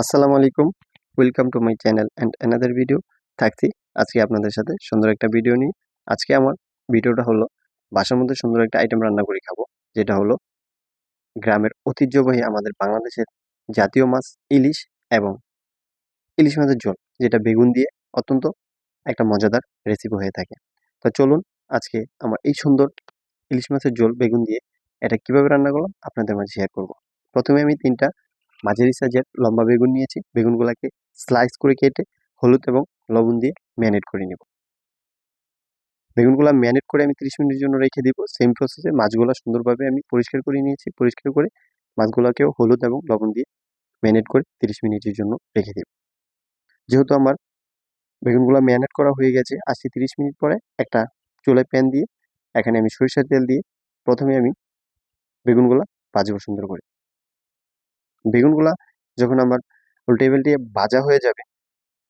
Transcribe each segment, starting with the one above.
আসসালামু আলাইকুম। Welcome to my channel and another video. থাকছি আজকে আপনাদের সাথে সুন্দর একটা ভিডিও নিয়ে। আজকে আমার ভিডিওটা হলো বাসার মধ্যে সুন্দর একটা আইটেম রান্না করে খাবো, যেটা হলো গ্রামের ঐতিহ্যবাহী আমাদের বাংলাদেশের জাতীয় মাছ ইলিশ এবং ইলিশ মাছের ঝোল, যেটা বেগুন দিয়ে অত্যন্ত একটা মজাদার রেসিপি হয়ে থাকে। তো চলুন আজকে আমার এই সুন্দর ইলিশ মাছের ঝোল বেগুন দিয়ে এটা কিভাবে রান্না করলাম আপনাদের মাঝে শেয়ার করব। প্রথমে আমি ৩টা মাঝারি সাইজের লম্বা বেগুন নিয়েছি। বেগুনগুলোকে স্লাইস করে কেটে হলুদ এবং লবণ দিয়ে ম্যারিনেট করে নেব। বেগুনগুলো ম্যারিনেট করে আমি ৩০ মিনিটের জন্য রেখে দিব। সেম প্রসেসে মাছগুলো সুন্দরভাবে আমি পরিষ্কার করে নিয়েছি। পরিষ্কার করে মাছগুলোকেও হলুদ এবং লবণ দিয়ে ম্যারিনেট করে ৩০ মিনিটের জন্য রেখে দেব। যেহেতু আমার বেগুনগুলো ম্যারিনেট করা হয়ে গেছে, আজকে ৩০ মিনিট পরে একটা চুলায় প্যান দিয়ে এখানে আমি সরিষার তেল দিয়ে প্রথমে আমি বেগুনগুলো ভাজবো সুন্দর করে। বেগুনগুলা যখন আমার উল্টে পাল্টে ভাজা হয়ে যাবে,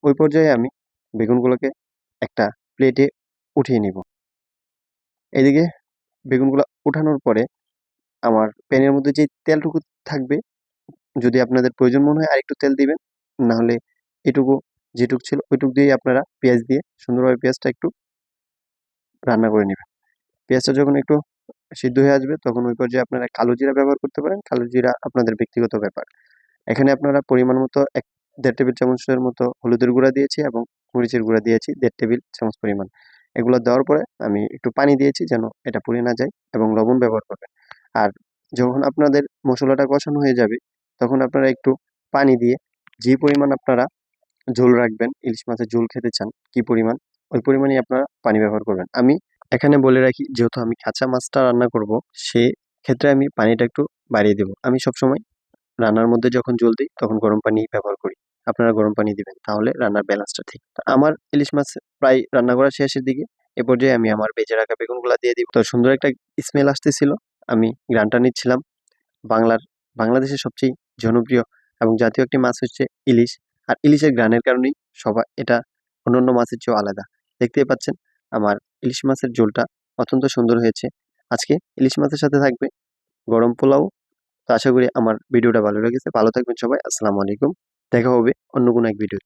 ওই পর্যায়ে আমি বেগুনগুলোকে একটা প্লেটে উঠিয়ে নিব। এদিকে বেগুনগুলো উঠানোর পরে আমার প্যানের মধ্যে যে তেলটুকু থাকবে, যদি আপনাদের প্রয়োজন মনে হয় আরেকটু তেল দিবেন, না হলে এটুকু যেটুক ছিল ওইটুক দিয়েই আপনারা পেঁয়াজ দিয়ে সুন্দরভাবে পেঁয়াজটা একটু রান্না করে নেবেন। পেঁয়াজটা যখন একটু সিদ্ধ হয়ে আসবে তখন ওই পর্যায়ে আপনারা কালো জিরা ব্যবহার করতে পারেন। কালো জিরা আপনাদের ব্যক্তিগত ব্যাপার। এখানে আপনারা পরিমাণ মতো ১.৫ টেবিল চামচের মতো হলুদের গুঁড়া দিয়েছি এবং মরিচের গুঁড়া দিয়েছি ১.৫ টেবিল চামচ পরিমাণ। এগুলো দেওয়ার পরে আমি একটু পানি দিয়েছি যেন এটা পুড়ে না যায়, এবং লবণ ব্যবহার করবেন। আর যখন আপনাদের মসলাটা কষানো হয়ে যাবে তখন আপনারা একটু পানি দিয়ে যে পরিমাণ আপনারা ঝোল রাখবেন, ইলিশ মাছের ঝোল খেতে চান কি পরিমাণ, ওই পরিমাণেই আপনারা পানি ব্যবহার করবেন। আমি এখানে বলে রাখি, যেহেতু আমি কাঁচা মাছটা রান্না করব, সে ক্ষেত্রে আমি পানিটা একটু বাড়িয়ে দেব। আমি সবসময় রান্নার মধ্যে যখন ঝোল দিই তখন গরম পানি ব্যবহার করি। আপনারা গরম পানি দিবেন, তাহলে রান্নার ব্যালেন্সটা ঠিক। তো আমার ইলিশ মাছ প্রায় রান্না করার শেষের দিকে। এ পর্যায়ে আমি আমার ভেজে রাখা বেগুনগুলা দিয়ে দিব। তো সুন্দর একটা স্মেল আসতেছিল, আমি ঘ্রাণটা নিচ্ছিলাম। বাংলার বাংলাদেশের সবচেয়ে জনপ্রিয় এবং জাতীয় একটি মাছ হচ্ছে ইলিশ। আর ইলিশের ঘ্রাণের কারণেই সবাই এটা অন্যান্য মাছের চেয়েও আলাদা। দেখতেই পাচ্ছেন আমার ইলিশ মাছের ঝোলটা অত্যন্ত সুন্দর হয়েছে। আজকে ইলিশ মাছের সাথে থাকবে গরম পোলাও। তো আশা করি আমার ভিডিওটা ভালো লেগেছে। ভালো থাকবেন সবাই। আসসালামু আলাইকুম। দেখা হবে অন্য কোনো এক ভিডিও।